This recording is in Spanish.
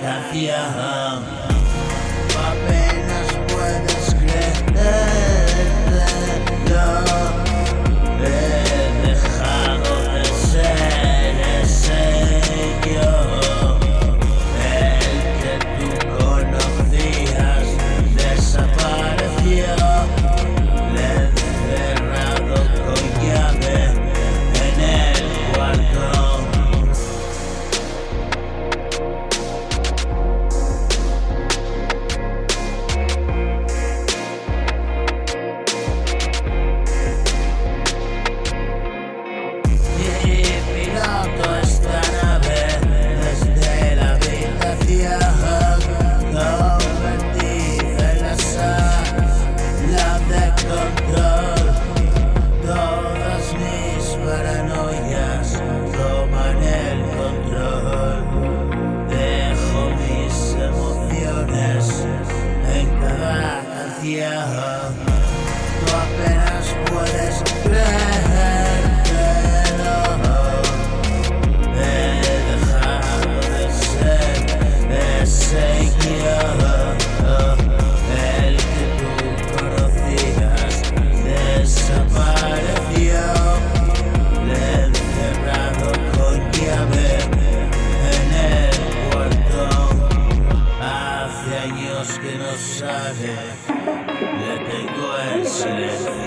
canción. Tú apenas puedes creerlo. He dejado de ser ese yo, el que tú conocías desapareció. Le he cerrado con llave en el cuarto. Piloto esta nave desde la habitación, convertida en la sala de control. Todas mis paranoias toman el control. Dejo mis emociones en cada canción. Tú apenas puedes creer. El que tú conocías desapareció. Le he cerrado con llave en el cuarto. Hace años que no sale, le tengo en silencio.